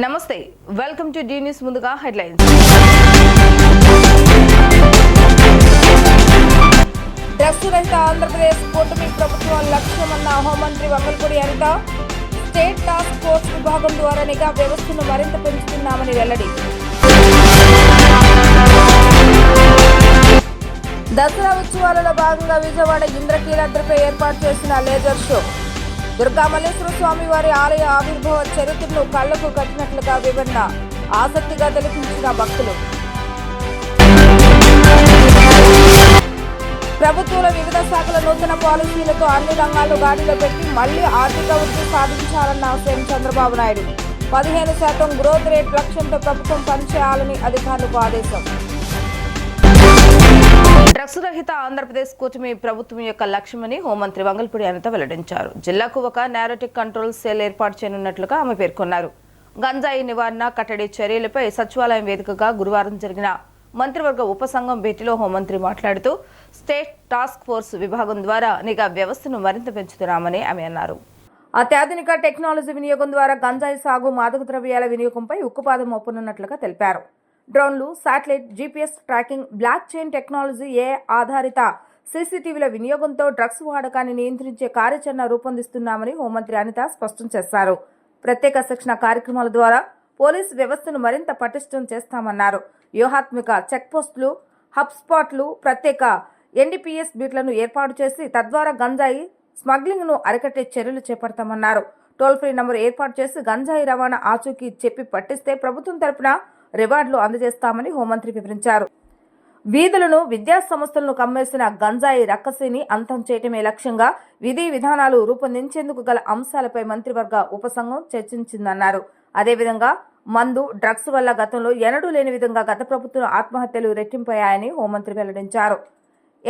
నమస్తే welcome to the news ముందుగా headlines drugs రహిత ఆంధ్రప్రదేశ్ కూటమి ప్రభుత్వం లక్ష్యమన్న హోంమంత్రి Vangalapudi Anitha state task force విభాగం ద్వారా నిఘా వ్యవస్థను మరింత పెంచుతున్నామని వెల్లడి దసరా ఉత్సవాలలో భాగంగా విజయవాడ ఇంద్రకీలాద్రిపై ఏర్పాటు చేసిన లేజర్ షో దుర్గామల్లేశ్వర స్వామి వారి ఆలయ ఆవిర్భావ చరిత్రను కళ్లకు కట్టినట్లుగా వివరణ ఆసక్తిగా తిలకించిన భక్తులు. ప్రభుత్వంలో వివిధ శాఖల నూతన పాలసీలతో అన్ని రంగాలు గాడిలో పెట్టి మళ్లీ ఆర్థిక వృద్ధి సాధించాలన్న CM Chandrababu Naidu. 15% growth rate లక్ష్యంతో ప్రభుత్వం పనిచేయాలని అధికారులకు ఆదేశం. డ్రగ్స్ రహిత ఆంధ్రప్రదేశ్ కూటమి ప్రభుత్వం యొక్క లక్ష్యమని హోంమంత్రి వంగల్పూడి అనిత వెల్లడించారు. జిల్లాకు ఒక నారోటిక్ కంట్రోల్ సెల్ ఏర్పాటు చేయనున్నట్లుగా ఆమె పేర్కొన్నారు. గంజాయి నివారణ కట్టడి చర్యలపై సచివాలయం వేదికగా గురువారం జరిగిన మంత్రివర్గ ఉపసంఘం భేటీలో హోంమంత్రి మాట్లాడుతూ స్టేట్ టాస్క్ ఫోర్స్ విభాగం ద్వారా నిఘా వ్యవస్థను మరింత పెంచుతున్నామని ఆమె అన్నారు. అత్యాధునిక టెక్నాలజీ వినియోగం ద్వారా గంజాయి సాగు మాదక ద్రవ్యాల వినియోగంపై ఉక్కుపాదం మోపనున్నట్లుగా తెలిపారు. డ్రోన్లు, satellite, GPS tracking, blockchain technology, ఏ ఆధారిత సీసీటీవీల వినియోగంతో డ్రగ్స్ వాడకాన్ని నియంత్రించే కార్యాచరణ రూపొందిస్తున్నామని హోంమంత్రి అనిత స్పష్టం చేశారు. ప్రత్యేక శిక్షణ కార్యక్రమాల ద్వారా పోలీసు వ్యవస్థను మరింత పటిష్టం చేస్తామన్నారు. వ్యూహాత్మక చెక్పోస్టులు, హబ్ స్పాట్లు, ప్రత్యేక ఎన్డీపీఎస్ బీట్లను ఏర్పాటు చేసి తద్వారా గంజాయి స్మగ్లింగ్ ను అరికట్టే చర్యలు చేపడతామన్నారు. టోల్ ఫ్రీ నంబర్ ఏర్పాటు చేసి గంజాయి రవాణా ఆచూకీ చెప్పి పట్టిస్తే ప్రభుత్వం తరపున రివార్డులు అందజేస్తామని హోంమంత్రి వివరించారు. వీధులను, విద్యా సంస్థలను కమ్మేసిన గంజాయి రక్కసిని అంతం చేయటమే లక్ష్యంగా విధి విధానాలు రూపొందించేందుకు గల అంశాలపై మంత్రివర్గ ఉపసంఘం చర్చించిందన్నారు. అదేవిధంగా మందు, డ్రగ్స్ వల్ల గతంలో ఎన్నడూ లేని విధంగా గత ప్రభుత్వం ఆత్మహత్యలు రెట్టింపయ్యాయని హోంమంత్రి వెల్లడించారు.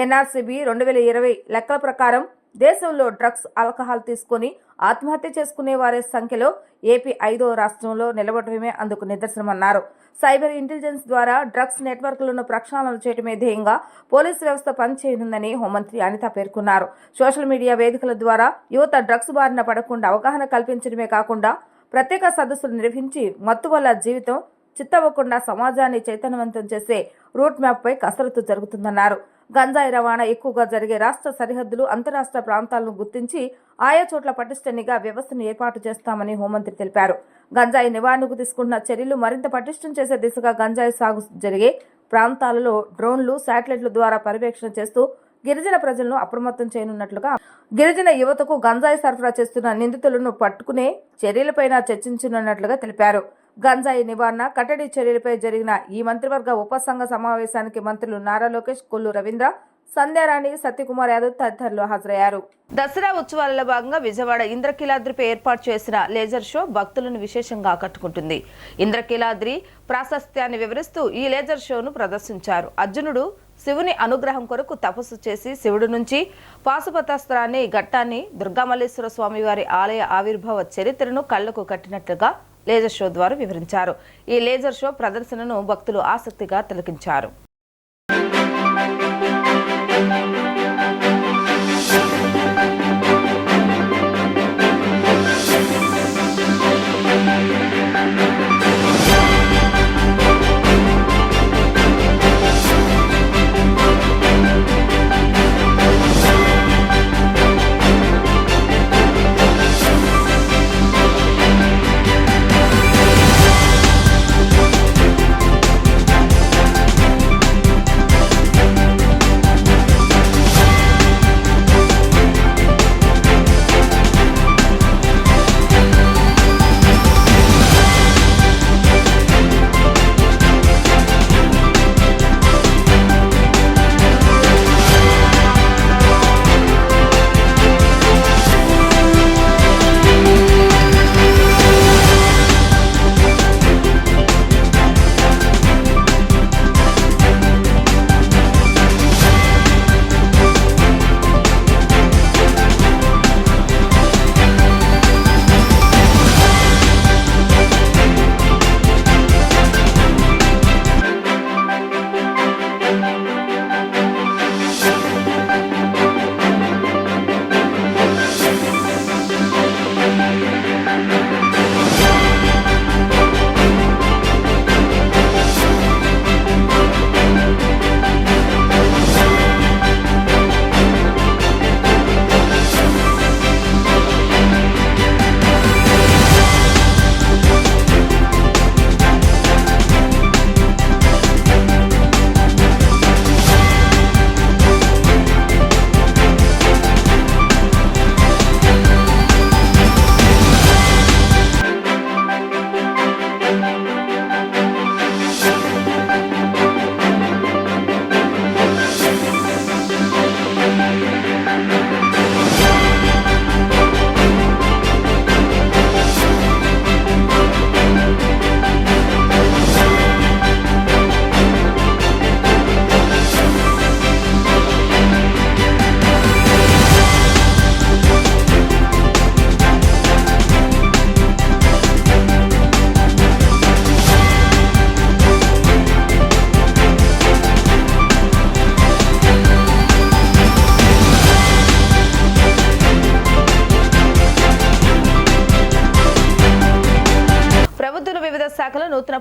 ఎన్ఆర్సీబీ 2020 లెక్కల ప్రకారం దేశంలో డ్రగ్స్, ఆల్కహాల్ తీసుకుని ఆత్మహత్య చేసుకునే వారి సంఖ్యలో ఏపీ 5వ రాష్ట్రంలో నిలబడటమే అందుకు నిదర్శనమన్నారు. సైబర్ ఇంటెలిజెన్స్ ద్వారా డ్రగ్స్ నెట్వర్క్లను ప్రక్షాళన చేయడమే ధ్యేయంగా పోలీసు వ్యవస్థ పనిచేయనుందని హోంమంత్రి అనిత పేర్కొన్నారు. సోషల్ మీడియా వేదికల ద్వారా యువత డ్రగ్స్ బారిన పడకుండా అవగాహన కల్పించడమే కాకుండా ప్రత్యేక సదస్సులు నిర్వహించి మత్తు వల్ల జీవితం చిత్తవ్వకుండా సమాజాన్ని చైతన్యవంతం చేసే రూట్ మ్యాప్ పై కసరత్తు జరుగుతుందన్నారు. గంజాయి రవాణా ఎక్కువగా జరిగే రాష్ట్ర సరిహద్దులు, అంతరాష్ట్ర ప్రాంతాలను గుర్తించి ఆయా చోట్ల పటిష్ట నిఘా వ్యవస్థను ఏర్పాటు చేస్తామని హోంమంత్రి తెలిపారు. గంజాయి నివారణకు తీసుకుంటున్న చర్యలు మరింత పటిష్టం చేసే దిశగా గంజాయి సాగు జరిగే ప్రాంతాలలో డ్రోన్లు, శాటిలైట్ల ద్వారా పర్యవేక్షణ చేస్తూ గిరిజన ప్రజలను అప్రమత్తం చేయనున్నట్లుగా, గిరిజన యువతకు గంజాయి సరఫరా చేస్తున్న నిందితులను పట్టుకునే చర్యలపైన చర్చించనున్నట్లుగా తెలిపారు. గంజాయి నివారణ కట్టడి చర్యలపై జరిగిన ఈ మంత్రివర్గ ఉపసంఘ సమావేశానికి మంత్రులు నారా లోకేష్, కొల్లు రవీంద్ర, సంధ్యారాణి, సత్యకుమార్ యాదవ్ తదితరులు హాజరయ్యారు. దసరా ఉత్సవాలలో భాగంగా విజయవాడ ఇంద్రకీలాద్రిపై ఏర్పాటు చేసిన లేజర్ షో భక్తులను విశేషంగా ఆకట్టుకుంటుంది. ఇంద్రకీలాద్రి ప్రాశస్త్యాన్ని వివరిస్తూ ఈ లేజర్ షోను ప్రదర్శించారు. అర్జునుడు శివుని అనుగ్రహం కొరకు తపస్సు చేసి శివుడి నుంచి పాశుపతాస్త్రాన్ని, ఘట్టాన్ని, దుర్గామల్లేశ్వర స్వామి వారి ఆలయ ఆవిర్భావ చరిత్రను కళ్లకు కట్టినట్లుగా లేజర్ షో ద్వారా వివరించారు. ఈ లేజర్ షో ప్రదర్శనను భక్తులు ఆసక్తిగా తిలకించారు.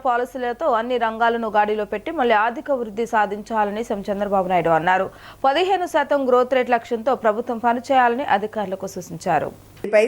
పాలసీలతో అన్ని రంగాలను గాడిలో పెట్టి మళ్లీ ఆర్థిక వృద్ధి సాధించాలని చంద్రబాబు నాయుడు అన్నారు. 15% గ్రోత్ రేట్ లక్ష్యంతో ప్రభుత్వం పనిచేయాలని అధికారులకు సూచించారు.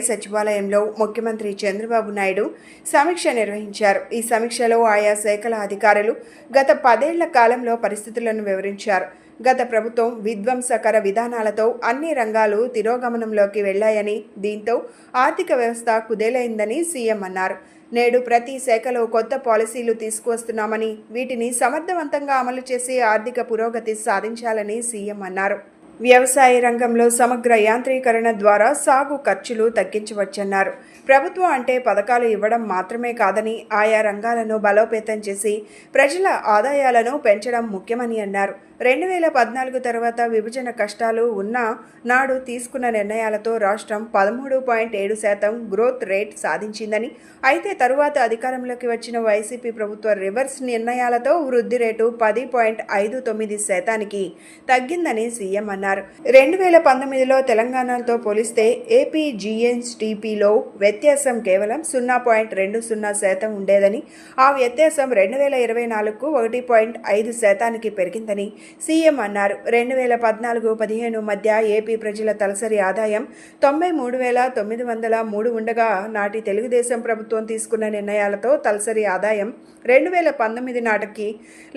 సచివాలయంలో ముఖ్యమంత్రి చంద్రబాబు నాయుడు సమీక్ష నిర్వహించారు. ఈ సమీక్షలో ఆయా శాఖల అధికారులు గత 10 ఏళ్ల కాలంలో పరిస్థితులను వివరించారు. గత ప్రభుత్వం విధ్వంసకర విధానాలతో అన్ని రంగాలు తిరోగమనంలోకి వెళ్లాయని, దీంతో ఆర్థిక వ్యవస్థ కుదేలైందని సీఎం అన్నారు. నేడు ప్రతి శాఖలో కొత్త పాలసీలు తీసుకువస్తున్నామని, వీటిని సమర్థవంతంగా అమలు చేసి ఆర్థిక పురోగతి సాధించాలని సీఎం అన్నారు. వ్యవసాయ రంగంలో సమగ్ర యాంత్రీకరణ ద్వారా సాగు ఖర్చులు తగ్గించవచ్చన్నారు. ప్రభుత్వం అంటే పథకాలు ఇవ్వడం మాత్రమే కాదని, ఆయా రంగాలను బలోపేతం చేసి ప్రజల ఆదాయాలను పెంచడం ముఖ్యమని అన్నారు. 2014 తర్వాత విభజన కష్టాలు ఉన్నా నాడు తీసుకున్న నిర్ణయాలతో రాష్ట్రం 13.7% గ్రోత్ రేట్ సాధించిందని, అయితే తరువాత అధికారంలోకి వచ్చిన వైసీపీ ప్రభుత్వ రివర్స్ నిర్ణయాలతో వృద్ధి రేటు 10.59% తగ్గిందని సీఎం అన్నారు. 2019లో తెలంగాణతో పోలిస్తే ఏపీ జీఎస్టీపీలో వ్యత్యాసం కేవలం 0.20% ఉండేదని, ఆ వ్యత్యాసం 2024కు 1.5% పెరిగిందని సీఎం అన్నారు. 2014-15 మధ్య ఏపీ ప్రజల తలసరి ఆదాయం 93,903 ఉండగా, నాటి తెలుగుదేశం ప్రభుత్వం తీసుకున్న నిర్ణయాలతో తలసరి ఆదాయం 2019 నాటికి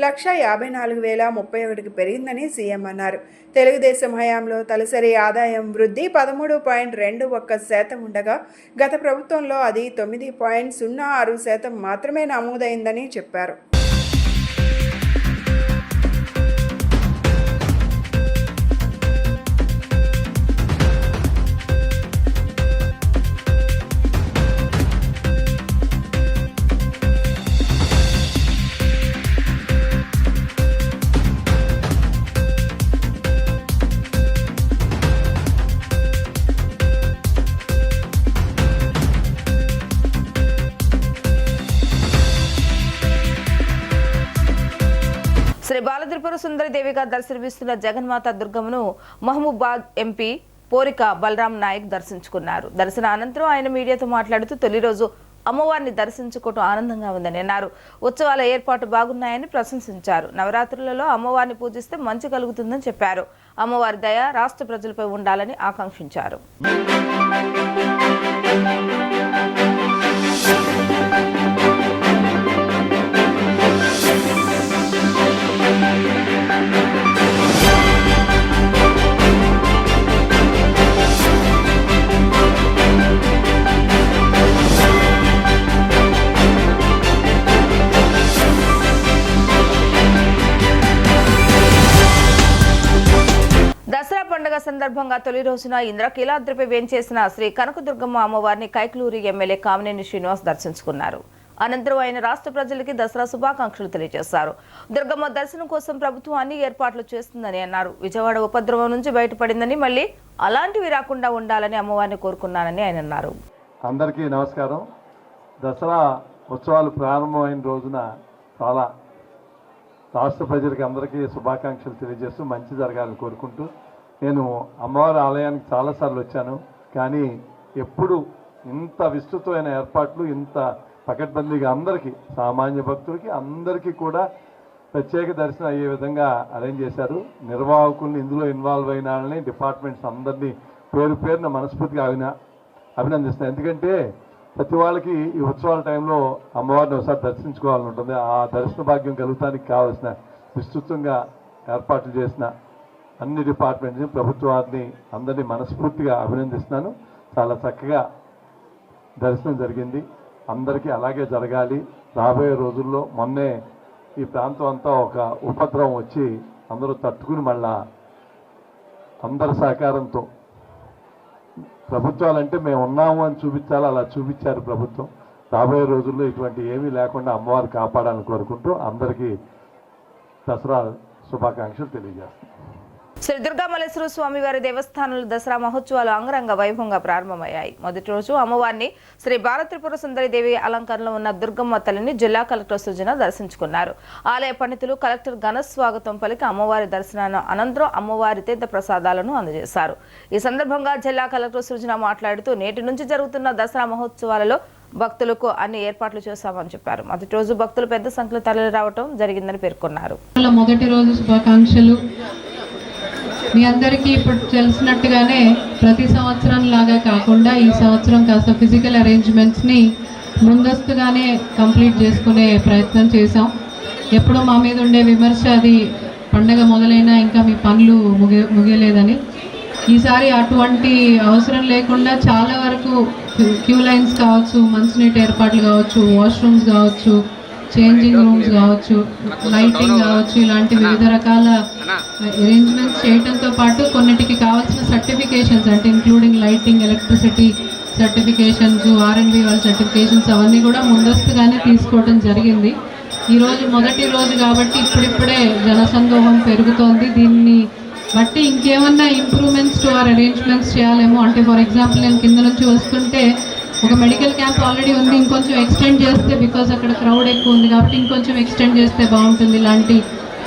1,54,031 పెరిగిందని సీఎం అన్నారు. తెలుగుదేశం హయాంలో తలసరి ఆదాయం వృద్ధి 13.21% ఉండగా, గత ప్రభుత్వంలో అది 9.06% మాత్రమే నమోదైందని చెప్పారు. శ్రీ బాలత్రిపుర సుందరి దేవిగా దర్శనమిస్తున్న జగన్మాత దుర్గమ్మను మహబూబాద్ ఎంపీ పోరిక బలరాం నాయక్ దర్శించుకున్నారు. దర్శన అనంతరం ఆయన మీడియాతో మాట్లాడుతూ తొలి రోజు అమ్మవారిని దర్శించుకోవడం ఆనందంగా ఉందని అన్నారు. ఉత్సవాల ఏర్పాటు బాగున్నాయని ప్రశంసించారు. నవరాత్రులలో అమ్మవారిని పూజిస్తే మంచి కలుగుతుందని చెప్పారు. అమ్మవారి దయ రాష్ట్ర ప్రజలపై ఉండాలని ఆకాంక్షించారు. దసరా పండుగ సందర్భంగా తొలి రోజున ఇంద్రకీలాద్రిపై వేంచేసిన శ్రీ కనకదుర్గమ్మ అమ్మవారిని కైకలూరి ఎమ్మెల్యే కామినేని శ్రీనివాస్ దర్శించుకున్నారు. అనంతరం ఆయన రాష్ట్ర ప్రజలకి దసరా శుభాకాంక్షలు తెలియజేశారు. దుర్గమ్మ దర్శనం కోసం ప్రభుత్వం అన్ని ఏర్పాట్లు చేస్తుందని అన్నారు. విజయవాడ ఉపద్రవం నుంచి బయటపడిందని, మళ్ళీ అలాంటివి రాకుండా ఉండాలని అమ్మవారిని కోరుకున్నానని ఆయన అన్నారు. అందరికీ నమస్కారం. దసరా ఉత్సవాలు ప్రారంభమైన రోజున చాలా రాష్ట్ర ప్రజలకి అందరికీ శుభాకాంక్షలు తెలియజేస్తూ మంచి జరగాలని కోరుకుంటూ, నేను అమ్మవారి ఆలయానికి చాలాసార్లు వచ్చాను, కానీ ఎప్పుడు ఇంత విస్తృతమైన ఏర్పాట్లు, ఇంత పకడ్బందీగా అందరికీ, సామాన్య భక్తులకి అందరికీ కూడా ప్రత్యేక దర్శనం అయ్యే విధంగా అరేంజ్ చేశారు. నిర్వాహకుల్ని, ఇందులో ఇన్వాల్వ్ అయిన వాళ్ళని, డిపార్ట్మెంట్స్ అందరినీ పేరు పేరున మనస్ఫూర్తిగా అభినందిస్తున్నాను. ఎందుకంటే ప్రతి వాళ్ళకి ఈ ఉత్సవాల టైంలో అమ్మవారిని ఒకసారి దర్శించుకోవాలని ఉంటుంది. ఆ దర్శన భాగ్యం కలుగుతానికి కావాల్సిన విస్తృతంగా ఏర్పాట్లు చేసిన అన్ని డిపార్ట్మెంట్స్ని, ప్రభుత్వాన్ని అందరినీ మనస్ఫూర్తిగా అభినందిస్తున్నాను. చాలా చక్కగా దర్శనం జరిగింది. అందరికీ అలాగే జరగాలి. రాబోయే రోజుల్లో మొన్నే ఈ ప్రాంతం అంతా ఒక ఉపద్రవం వచ్చి అందరూ తట్టుకుని మళ్ళా అందరి సహకారంతో, ప్రభుత్వాలంటే మేము ఉన్నాము అని చూపించాలి, అలా చూపించారు ప్రభుత్వం. రాబోయే రోజుల్లో ఇటువంటి ఏమీ లేకుండా అమ్మవారు కాపాడాలని కోరుకుంటూ అందరికీ దసరా శుభాకాంక్షలు తెలియజేస్తాం. శ్రీ దుర్గామల్లేశ్వర స్వామివారి దేవస్థానంలో దసరా మహోత్సవాలు అంగరంగ వైభవంగా ప్రారంభమయ్యాయి. మొదటి రోజు అమ్మవారిని శ్రీ బాలత్రిపుర సుందరి దేవి అలంకరణలో ఉన్న దుర్గమ్మ తల్లిని జిల్లా కలెక్టర్ సృజన దర్శించుకున్నారు. ఆలయ పండితులు కలెక్టర్ ఘన స్వాగతం పలికి అమ్మవారి దర్శనాన్ని అనంతరం అమ్మవారి తీర్థ ప్రసాదాలను అందజేశారు. ఈ సందర్భంగా జిల్లా కలెక్టర్ సృజన మాట్లాడుతూ, నేటి నుంచి జరుగుతున్న దసరా మహోత్సవాలలో భక్తులకు అన్ని ఏర్పాట్లు చేశామని చెప్పారు. మొదటి రోజు భక్తులు పెద్ద సంఖ్యలో తరలి రావడం జరిగిందని పేర్కొన్నారు. మొదటి రోజు శుభాకాంక్షలు. మీ అందరికీ ఇప్పుడు తెలిసినట్టుగానే ప్రతి సంవత్సరం లాగా కాకుండా ఈ సంవత్సరం కాస్త ఫిజికల్ అరేంజ్మెంట్స్ని ముందస్తుగానే కంప్లీట్ చేసుకునే ప్రయత్నం చేశాం. ఎప్పుడూ మా మీద ఉండే విమర్శ అది పండగ మొదలైనా ఇంకా మీ పనులు ముగియలేదని. ఈసారి అటువంటి అవసరం లేకుండా చాలా వరకు క్యూ లైన్స్ కావచ్చు, మంచినీటి ఏర్పాట్లు కావచ్చు, వాష్రూమ్స్ కావచ్చు, చేంజింగ్ రూమ్స్ కావచ్చు, లైటింగ్ కావచ్చు, ఇలాంటి వివిధ రకాల అరేంజ్మెంట్స్ చేయడంతో పాటు కొన్నిటికి కావాల్సిన సర్టిఫికేషన్స్ అంటే including lighting, electricity certifications, R&B వాళ్ళ సర్టిఫికేషన్స్ అవన్నీ కూడా ముందస్తుగానే తీసుకోవడం జరిగింది. ఈరోజు మొదటి రోజు కాబట్టి ఇప్పుడిప్పుడే జనసందోహం పెరుగుతోంది. దీన్ని బట్టి ఇంకేమన్నా ఇంప్రూవ్మెంట్స్ టు ఆర్ అరేంజ్మెంట్స్ చేయాలేమో. అంటే ఫర్ ఎగ్జాంపుల్ నేను కింద నుంచి వస్తుంటే ఒక మెడికల్ క్యాంప్ ఆల్రెడీ ఉంది, ఇంకొంచెం ఎక్స్టెండ్ చేస్తే బికాజ్ అక్కడ క్రౌడ్ ఎక్కువ ఉంది కాబట్టి ఇంకొంచెం ఎక్స్టెండ్ చేస్తే బాగుంటుంది. ఇలాంటి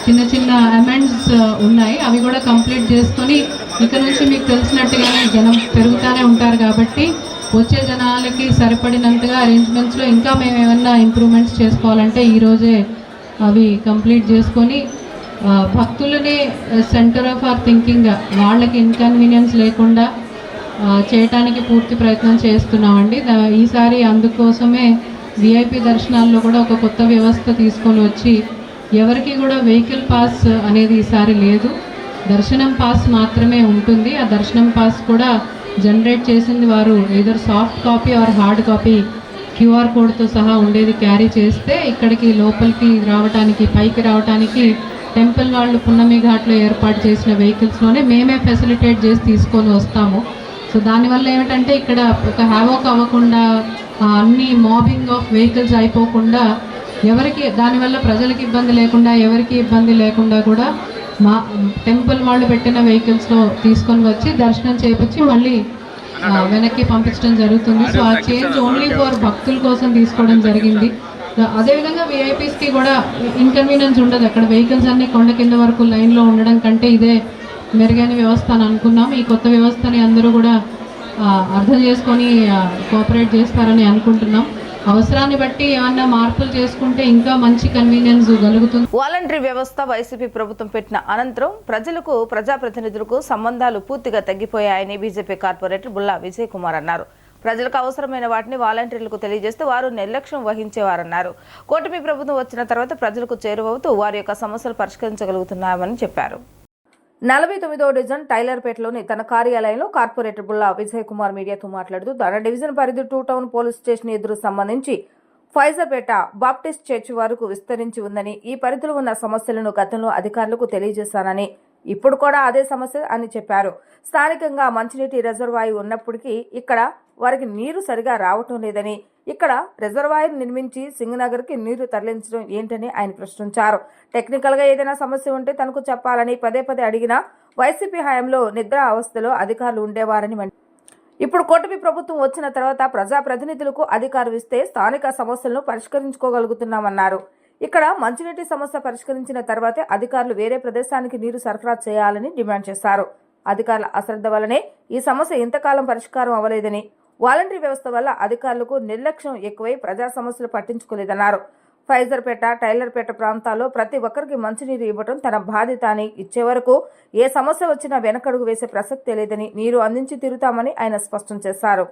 చిన్న చిన్న అమెండ్స్ ఉన్నాయి, అవి కూడా కంప్లీట్ చేసుకొని ఇక నుంచి మీకు తెలిసినట్టుగానే జనం పెరుగుతూనే ఉంటారు కాబట్టి వచ్చే జనాలకి సరిపడినంతగా అరేంజ్మెంట్స్లో ఇంకా మేము ఏమన్నా ఇంప్రూవ్మెంట్స్ చేసుకోవాలంటే ఈరోజే అవి కంప్లీట్ చేసుకొని భక్తులని సెంటర్ ఆఫ్ ఆర్ థింకింగ్ వాళ్ళకి ఇన్కన్వీనియన్స్ లేకుండా చేయటానికి పూర్తి ప్రయత్నం చేస్తున్నామండి. ఈసారి అందుకోసమే విఐపి దర్శనాల్లో కూడా ఒక కొత్త వ్యవస్థ తీసుకొని వచ్చి ఎవరికి కూడా వెహికల్ పాస్ అనేది ఈసారి లేదు, దర్శనం పాస్ మాత్రమే ఉంటుంది. ఆ దర్శనం పాస్ కూడా జనరేట్ చేసింది వారు either soft copy or hard copy QR కోడ్తో సహా ఉండేది క్యారీ చేస్తే ఇక్కడికి లోపలికి రావడానికి, పైకి రావడానికి టెంపుల్ వాళ్ళు పున్నమి ఘాట్లో ఏర్పాటు చేసిన వెహికల్స్లోనే మేమే ఫెసిలిటేట్ చేసి తీసుకొని వస్తాము. సో దానివల్ల ఏమిటంటే ఇక్కడ ఒక హ్యావోక్ అవ్వకుండా, అన్ని మాబింగ్ ఆఫ్ వెహికల్స్ అయిపోకుండా, ఎవరికి దానివల్ల ప్రజలకు ఇబ్బంది లేకుండా, ఎవరికి ఇబ్బంది లేకుండా కూడా మా టెంపుల్ వాళ్ళు పెట్టిన వెహికల్స్లో తీసుకొని వచ్చి దర్శనం చేయించి మళ్ళీ వెనక్కి పంపించడం జరుగుతుంది. సో ఆ చేంజ్ ఓన్లీ ఫర్ భక్తుల కోసం తీసుకోవడం జరిగింది. అదేవిధంగా విఐపీస్కి కూడా ఇన్కన్వీనియన్స్ ఉండదు. అక్కడ వెహికల్స్ అన్నీ కొండ కింద వరకు లైన్లో ఉండడం కంటే ఇదే మెరుగైన వ్యవస్థ అని అనుకున్నాం. ఈ కొత్త వ్యవస్థని అందరూ కూడా అర్థం చేసుకొని కోఆపరేట్ చేస్తారని అనుకుంటున్నాం. అవసరాన్ని బట్టి ఏమన్నా మార్పులు చేసుకుంటే ఇంకా మంచి కన్వీనియన్స్ కలుగుతుంది. వాలంటరీ వ్యవస్థ వైసీపీ ప్రభుత్వం పెట్టిన అనంతరం ప్రజలకు, ప్రజాప్రతినిధులకు సంబంధాలు పూర్తిగా తగ్గిపోయాయని బీజేపీ కార్పొరేటర్ బుల్లా విజయ్ కుమార్ అన్నారు. ప్రజలకు అవసరమైన వాటిని వాలంటీర్లకు తెలియజేస్తే వారు నిర్లక్ష్యం వహించేవారన్నారు. కూటమి ప్రభుత్వం వచ్చిన తర్వాత ప్రజలకు చేరువవుతూ వారి యొక్క సమస్యలు పరిష్కరించగలుగుతున్నామని చెప్పారు. 49వ డివిజన్ టైలర్పేటలోని తన కార్యాలయంలో కార్పొరేటర్ బుల్లా విజయ్ కుమార్ మీడియాతో మాట్లాడుతూ తన డివిజన్ పరిధి 2 టౌన్ పోలీస్ స్టేషన్ ఎదురు సంబంధించి ఫైజర్పేట బాప్టిస్ట్ చర్చి వరకు విస్తరించి ఉందని, ఈ పరిధిలో ఉన్న సమస్యలను గతంలో అధికారులకు తెలియజేశానని, ఇప్పుడు కూడా అదే సమస్య అని చెప్పారు. స్థానికంగా మంచినీటి రిజర్వాయర్ ఉన్నప్పటికీ ఇక్కడ వారికి నీరు సరిగా రావటం లేదని, ఇక్కడ రిజర్వాయర్ నిర్మించి సింగనగర్కి నీరు తరలించడం ఏంటని ఆయన ప్రశ్నించారు. టెక్నికల్గా ఏదైనా సమస్య ఉంటే తనకు చెప్పాలని పదే పదే అడిగినా వైసీపీ హయాంలో నిద్రా అవస్థలో అధికారులు ఉండేవారని, ఇప్పుడు కూటమి ప్రభుత్వం వచ్చిన తర్వాత ప్రజాప్రతినిధులకు అధికారం ఇస్తే స్థానిక సమస్యలను పరిష్కరించుకోగలుగుతున్నామన్నారు. ఇక్కడ మంచినీటి సమస్య పరిష్కరించిన తర్వాతే అధికారులు వేరే ప్రదేశానికి నీరు సరఫరా చేయాలని డిమాండ్ చేశారు. అధికారుల అశ్రద్ధ వల్లనే ఈ సమస్య ఇంతకాలం పరిష్కారం అవ్వలేదని, వాలంటరీ వ్యవస్థ వల్ల అధికారులకు నిర్లక్ష్యం ఎక్కువై ప్రజా సమస్యలు పట్టించుకోలేదన్నారు. ఫైజర్పేట, టైలర్పేట ప్రాంతాల్లో ప్రతి ఒక్కరికి మంచినీరు ఇవ్వడం తన బాధ్యత అని, ఇచ్చే వరకు ఏ సమస్య వచ్చినా వెనకడుగు వేసే ప్రసక్తే లేదని, నీరు అందించి తీరుతామని ఆయన స్పష్టం చేశారు.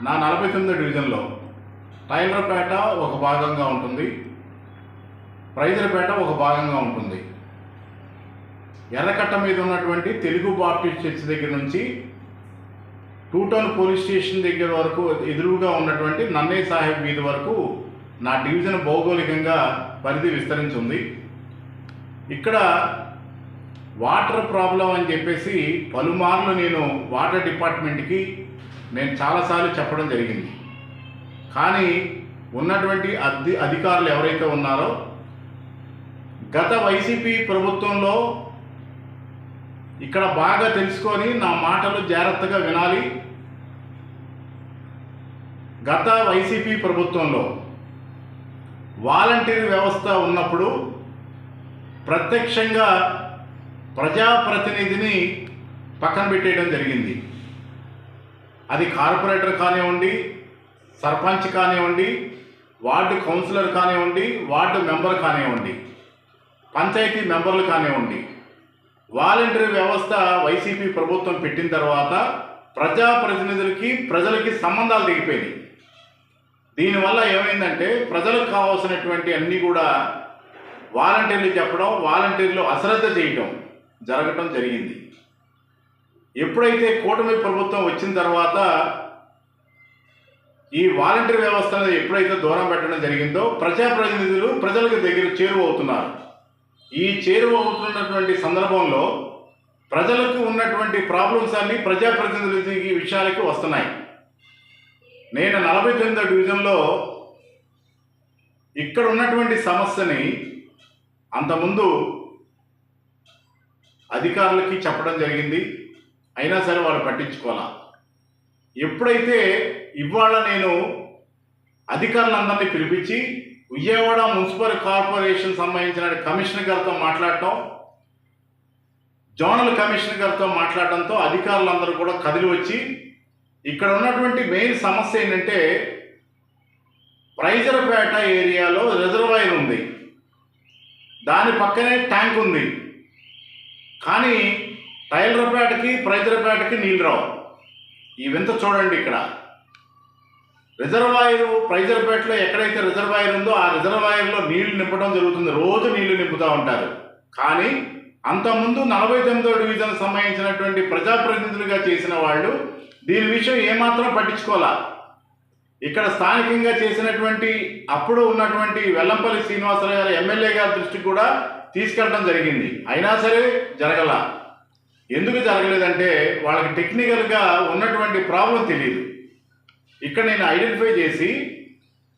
నా 49వ డివిజన్లో టైలర్పేట ఒక భాగంగా ఉంటుంది, ప్రైజర్పేట ఒక భాగంగా ఉంటుంది. ఎర్రకట్ట మీద ఉన్నటువంటి తెలుగు బాప్టిస్ట్ చర్చ్ దగ్గర నుంచి 2 టౌన్ పోలీస్ స్టేషన్ దగ్గర వరకు ఎదురుగా ఉన్నటువంటి నన్నయ్య సాహెబ్ వీధి వరకు నా డివిజన్ భౌగోళికంగా పరిధి విస్తరించి ఉంది. ఇక్కడ వాటర్ ప్రాబ్లం అని చెప్పేసి పలుమార్లు నేను వాటర్ డిపార్ట్మెంట్కి నేను చాలాసార్లు చెప్పడం జరిగింది. కానీ ఉన్నటువంటి అధికారులు ఎవరైతే ఉన్నారో గత వైసీపీ ప్రభుత్వంలో ఇక్కడ బాగా తెలుసుకొని నా మాటలు జాగ్రత్తగా వినాలి. గత వైసీపీ ప్రభుత్వంలో వాలంటీర్ వ్యవస్థ ఉన్నప్పుడు ప్రత్యక్షంగా ప్రజాప్రతినిధిని పక్కన పెట్టేయడం జరిగింది. అది కార్పొరేటర్ కానివ్వండి, సర్పంచ్ కానివ్వండి, వార్డు కౌన్సిలర్ కానివ్వండి, వార్డు మెంబర్ కానివ్వండి, పంచాయతీ మెంబర్లు కానివ్వండి. వాలంటీర్ వ్యవస్థ వైసీపీ ప్రభుత్వం పెట్టిన తర్వాత ప్రజాప్రతినిధులకి ప్రజలకి సంబంధాలు తెగిపోయినాయి. దీనివల్ల ఏమైందంటే ప్రజలకు కావాల్సినటువంటి అన్నీ కూడా వాలంటీర్లు చెప్పడం, వాలంటీర్లు అశ్రద్ధ చేయటం జరగటం జరిగింది. ఎప్పుడైతే కూటమి ప్రభుత్వం వచ్చిన తర్వాత ఈ వాలంటీర్ వ్యవస్థను ఎప్పుడైతే దూరం పెట్టడం జరిగిందో ప్రజాప్రతినిధులు ప్రజలకు దగ్గర చేరువవుతున్నారు. ఈ చేరువవుతున్నటువంటి సందర్భంలో ప్రజలకు ఉన్నటువంటి ప్రాబ్లమ్స్ అన్నీ ప్రజాప్రతినిధులకి విషయాలకి వస్తున్నాయి. నేను 49వ డివిజన్లో ఇక్కడ ఉన్నటువంటి సమస్యని అంతకుముందు అధికారులకి చెప్పడం జరిగింది, అయినా సరే వాళ్ళు పట్టించుకోవాలా. ఎప్పుడైతే ఇవాళ నేను అధికారులందరినీ పిలిపించి విజయవాడ మున్సిపల్ కార్పొరేషన్ సంబంధించిన కమిషనర్ గారితో మాట్లాడటం, జోనల్ కమిషనర్ గారితో మాట్లాడటంతో అధికారులందరూ కూడా కదిలి వచ్చి ఇక్కడ ఉన్నటువంటి మెయిన్ సమస్య ఏంటంటే ప్రైజర్పేట ఏరియాలో రిజర్వాయర్ ఉంది, దాని పక్కనే ట్యాంక్ ఉంది. కానీ టైలర్పేటకి ప్రైజర్పేటకి నీళ్ళు రావు. ఈ వింత చూడండి. ఇక్కడ రిజర్వాయర్ ప్రైజర్పేటలో ఎక్కడైతే రిజర్వాయర్ ఉందో ఆ రిజర్వాయర్లో నీళ్లు నింపడం జరుగుతుంది, రోజు నీళ్లు నింపుతూ ఉంటారు. కానీ అంతకుముందు 49వ డివిజన్ సంబంధించినటువంటి ప్రజాప్రతినిధులుగా చేసిన వాళ్ళు దీని విషయం ఏమాత్రం పట్టించుకోవాలా. ఇక్కడ స్థానికంగా చేసినటువంటి అప్పుడు ఉన్నటువంటి వెల్లంపల్లి శ్రీనివాసరావు గారు ఎమ్మెల్యే గారి దృష్టికి కూడా తీసుకెళ్ళడం జరిగింది, అయినా సరే జరగల. ఎందుకు జరగలేదంటే వాళ్ళకి టెక్నికల్గా ఉన్నటువంటి ప్రాబ్లం తెలియదు. ఇక్కడ నేను ఐడెంటిఫై చేసి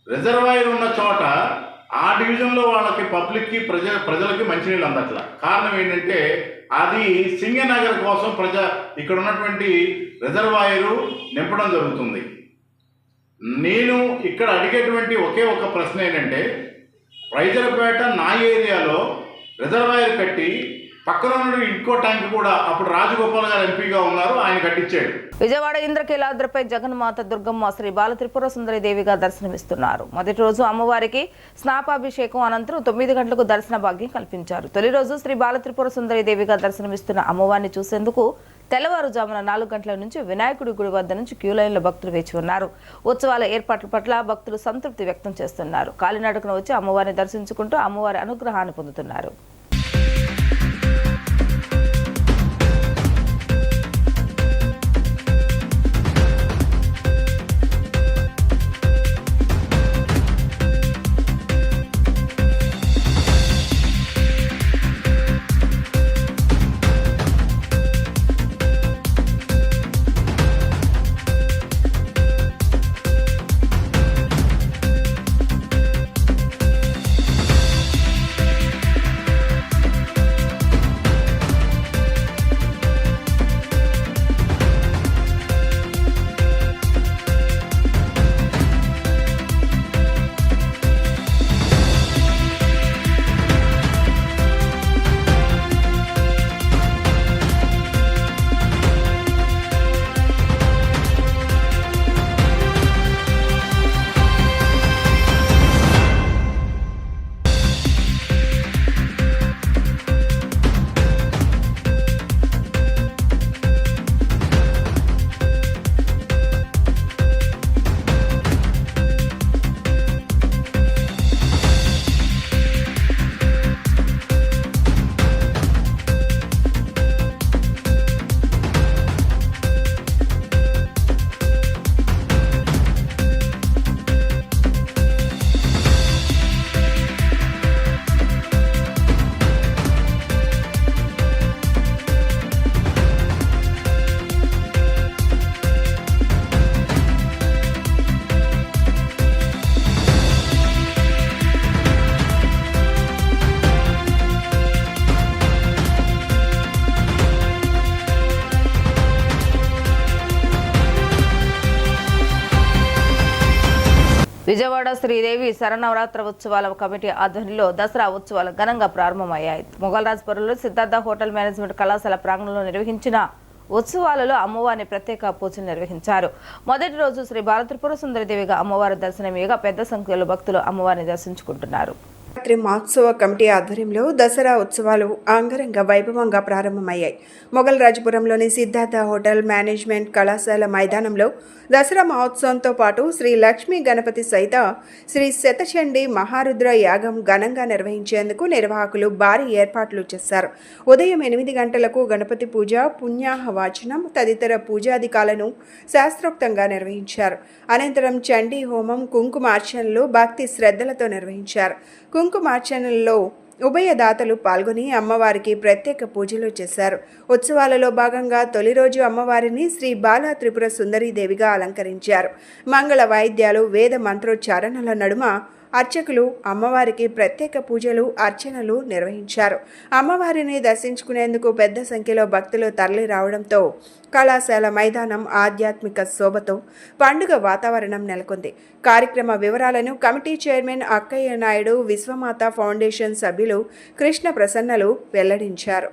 రిజర్వాయర్ ఉన్న చోట ఆ డివిజన్లో వాళ్ళకి పబ్లిక్కి ప్రజలకి మంచినీళ్ళు అందట్ల. కారణం ఏంటంటే అది సింగనగర్ కోసం ఇక్కడ ఉన్నటువంటి రిజర్వాయరు నింపడం జరుగుతుంది. నేను ఇక్కడ అడిగేటువంటి ఒకే ఒక ప్రశ్న ఏంటంటే ప్రైజర్పేట నా ఏరియాలో రిజర్వాయర్ కట్టి పక్కన ఉన్న ఇంకో ట్యాంక్ కూడా అప్పుడు రాజగోపాల్ గారు ఎంపీగా ఉన్నారు, ఆయన కట్టించాడు. విజయవాడ ఇంద్రకీలాద్రిపై జగన్మాత దుర్గమ్మ శ్రీ బాల త్రిపుర సుందరి దేవిగా దర్శనమిస్తున్నారు. మొదటి రోజు అమ్మవారికి స్నాపాభిషేకం అనంతరం 9 గంటలకు దర్శన భాగ్యం కల్పించారు. తొలి రోజు శ్రీ బాల త్రిపుర సుందరి దేవిగా దర్శనమిస్తున్న అమ్మవారిని చూసేందుకు తెల్లవారుజామున 4 గంటల నుంచి వినాయకుడి గుడి వద్ద నుంచి క్యూ లైన్లో భక్తులు వేచి ఉన్నారు. ఉత్సవాల ఏర్పాట్ల పట్ల భక్తులు సంతృప్తి వ్యక్తం చేస్తున్నారు. కాలినడకన వచ్చి అమ్మవారిని దర్శించుకుంటూ అమ్మవారి అనుగ్రహాన్ని పొందుతున్నారు. విజయవాడ శ్రీదేవి శరన్నవరాత్రి ఉత్సవాల కమిటీ ఆధ్వర్యంలో దసరా ఉత్సవాలు ఘనంగా ప్రారంభమయ్యాయి. మొగల్రాజ్పురంలో సిద్ధార్థ హోటల్ మేనేజ్మెంట్ కళాశాల ప్రాంగణంలో నిర్వహించిన ఉత్సవాలలో అమ్మవారిని ప్రత్యేక పూజలు నిర్వహించారు. మొదటి రోజు శ్రీ బాలత్రిపుర సుందరిదేవిగా అమ్మవారి దర్శనమీయగా పెద్ద సంఖ్యలో భక్తులు అమ్మవారిని దర్శించుకుంటున్నారు. నవరాత్రి మహోత్సవ కమిటీ ఆధ్వర్యంలో దసరా ఉత్సవాలు అంగరంగ వైభవంగా ప్రారంభమయ్యాయి. మొగల్రాజపురంలోని సిద్ధార్థ హోటల్ మేనేజ్మెంట్ కళాశాల మైదానంలో దసరా మహోత్సవంతో పాటు శ్రీ లక్ష్మీ గణపతి సహిత శ్రీ శతచండీ మహారుద్ర యాగం ఘనంగా నిర్వహించేందుకు నిర్వాహకులు భారీ ఏర్పాట్లు చేశారు. ఉదయం 8 గంటలకు గణపతి పూజ, పుణ్యాహవాచనం తదితర పూజాధికాలను శాస్త్రోక్తంగా నిర్వహించారు. అనంతరం చండీ హోమం, కుంకుమార్చనలు భక్తి శ్రద్ధలతో నిర్వహించారు. కుంకుమార్చనల్లో ఉభయదాతలు పాల్గొని అమ్మవారికి ప్రత్యేక పూజలు చేశారు. ఉత్సవాలలో భాగంగా తొలి రోజు అమ్మవారిని శ్రీ బాల త్రిపుర సుందరీదేవిగా అలంకరించారు. మంగళ వాయిద్యాలు, వేద మంత్రోచ్చారణల నడుమ అర్చకులు అమ్మవారికి ప్రత్యేక పూజలు, అర్చనలు నిర్వహించారు. అమ్మవారిని దర్శించుకునేందుకు పెద్ద సంఖ్యలో భక్తులు తరలి రావడంతో కళాశాల మైదానం ఆధ్యాత్మిక శోభతో పండుగ వాతావరణం నెలకొంది. కార్యక్రమ వివరాలను కమిటీ చైర్మన్ అక్కయ్య నాయుడు, విశ్వమాత ఫౌండేషన్ సభ్యులు కృష్ణ ప్రసన్నలు వెల్లడించారు.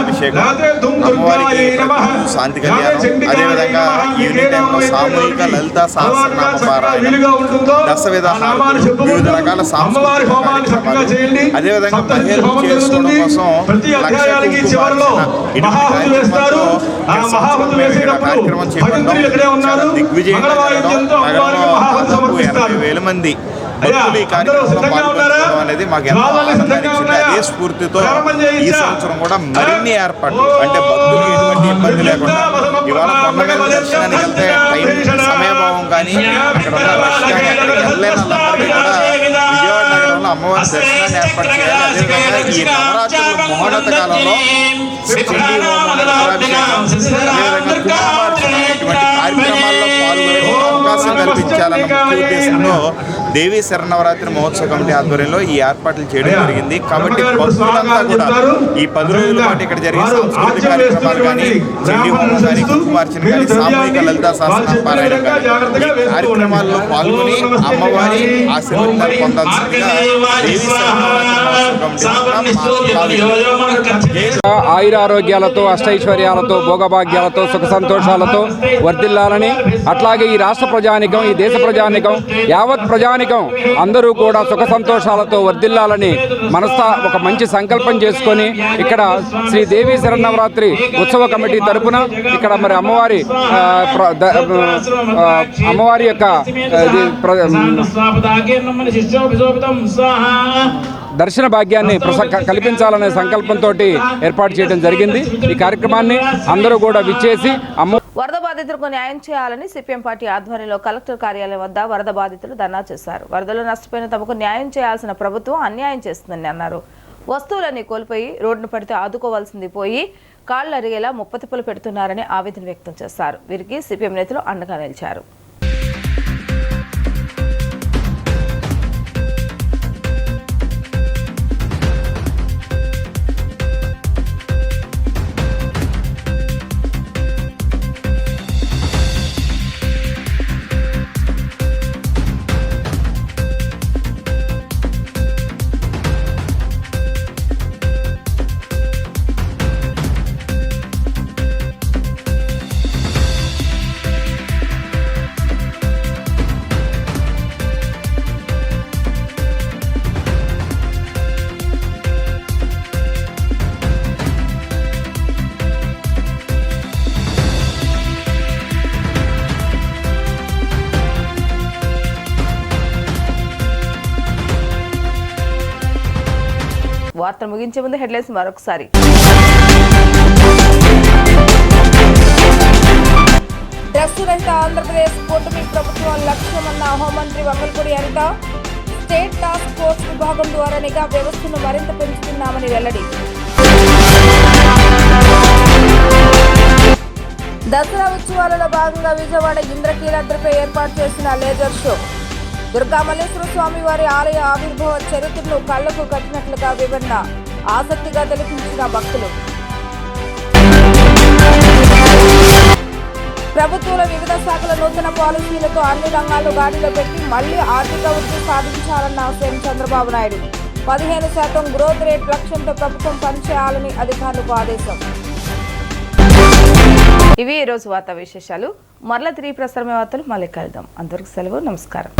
అభిషేకం, అమ్మవారికి శాంతి కళ్యాణం, అదేవిధంగా ఈవినింగ్ టైంలో సామూహిక లలిత సహస్రనామ పారాయణం, దశ విధానాలు, వివిధ రకాల సాంస్కృతిక కార్యక్రమాలు, అదేవిధంగా మహిళలు చేసుకోవడం కోసం కార్యక్రమం చేపట్టడం చాలా దిగ్విజయంగా నగరంలో దాదాపు 80,000 మంది భక్తులు ఈ కార్యక్రమంలో పాల్గొనడం అనేది మాకు ఎంతో ఆనందాన్ని ఇచ్చింది. అదే స్ఫూర్తితో ఈ సంవత్సరం కూడా మరిన్ని ఏర్పాట్లు, అంటే భక్తులు ఎటువంటి ఇబ్బంది లేకుండా ఇవాళ కొండగల దర్శనానికి వెళ్తే సమయభావం కానీ అక్కడ ఉన్న రష్ కానీ అక్కడికి వెళ్ళలేని వాళ్ళందరికీ కూడా విజయవాడ నగరంలో అమ్మవారి దర్శనాన్ని ఏర్పాటు చేయాలి. అదేవిధంగా ఈ నవరాత్రుల మహోన్నత కాలంలో చండీ హోమం, రుద్రాభిషేకం, అదేవిధంగా కుంకుమార్చన ఇటువంటి కార్యక్రమాల్లో పాల్గొనే అవకాశం కల్పించాలన్న ముఖ్య ఉద్దేశంలో దేవీ శరన్నవరాత్రి మహోత్సవ కమిటీ ఆధ్వర్యంలో ఈ ఏర్పాట్లు చేయడం జరిగింది. కాబట్టి భక్తులంతా కూడా ఈ 10 రోజుల పాటు ఇక్కడ జరిగే సాంస్కృతిక కార్యక్రమాలు కానీ, చండీ హోమం కానీ, కుంకుమార్చన కానీ, సామూహిక లలితా సహస్రనామ పారాయణం కానీ ఈ కార్యక్రమాల్లో పాల్గొని అమ్మవారి ఆశీర్వాదాలు పొందాల్సిందిగా దేవీ శరన్నవరాత్రి మహోత్సవ కమిటీ ఆయురారోగ్యాలతో, అష్టైశ్వర్యాలతో, భోగభాగ్యాలతో, సుఖ సంతోషాలతో వర్ధిల్లాలని, అట్లాగే ఈ రాష్ట్ర ప్రజానికం, ఈ దేశ ప్రజానికం, యావత్ ప్రజానికం అందరూ కూడా సుఖ సంతోషాలతో వర్ధిల్లాలని ఒక మంచి సంకల్పం చేసుకొని ఇక్కడ శ్రీ దేవీ శరన్నవరాత్రి ఉత్సవ కమిటీ తరపున ఇక్కడ మరి అమ్మవారి యొక్క దర్శన భాగ్యాన్ని కల్పించాలనే సంకల్పంతో ఏర్పాటు చేయడం జరిగింది. ఈ కార్యక్రమాన్ని అందరూ కూడా విచ్చేసి వరద బాధితులకు న్యాయం చేయాలని సిపిఎం పార్టీ ఆధ్వర్యంలో కలెక్టర్ కార్యాలయం వద్ద వరద బాధితులు ధర్నా చేశారు. వరదలో నష్టపోయిన తమకు న్యాయం చేయాల్సిన ప్రభుత్వం అన్యాయం చేస్తుందని అన్నారు. వస్తువులన్నీ కోల్పోయి రోడ్డును పడితే ఆదుకోవాల్సింది పోయి కాళ్లు అరిగేలా ముప్పతిప్పులు పెడుతున్నారని ఆవేదన వ్యక్తం చేశారు. వీరికి సిపిఎం నేతలు అండగా నిలిచారు. వార్త ముగించే ముందు హెడ్లైన్స్ మరొకసారి. డ్రగ్స్ రహిత ఆంధ్రప్రదేశ్ కూటమి ప్రభుత్వం లక్ష్యమన్న హోంమంత్రి Vangalapudi Anitha. State task force విభాగం ద్వారా నిఘా వ్యవస్థను మరింత పెంచుతున్నామని వెల్లడి. దసరా ఉత్సవాలలో భాగంగా విజయవాడ ఇంద్రకీలాద్రిపై ఏర్పాటు చేసిన లేజర్ షో. దుర్గా మల్లేశ్వర స్వామి వారి ఆలయ ఆవిర్భావ చరిత్రను కళ్లకు కట్టినట్లుగా వివరణ ఆసక్తిగా తెలిపించిన భక్తులు. ప్రభుత్వంలో వివిధ శాఖల నూతన పాలసీలతో అన్ని రంగాల్లో గాడిలో పెట్టి మళ్లీ ఆర్థిక వృద్ధి సాధించాలన్న CM Chandrababu Naidu. 15% growth rate లక్ష్యంతో ప్రభుత్వం పనిచేయాలని అధికారులకు ఆదేశం. ఇవి ఈరోజు వార్తా విశేషాలు. మరలా తిరిగి ప్రసారమే వార్తలు మళ్ళీ కలుద్దాం. అంతవరకు సెలవు. నమస్కారం.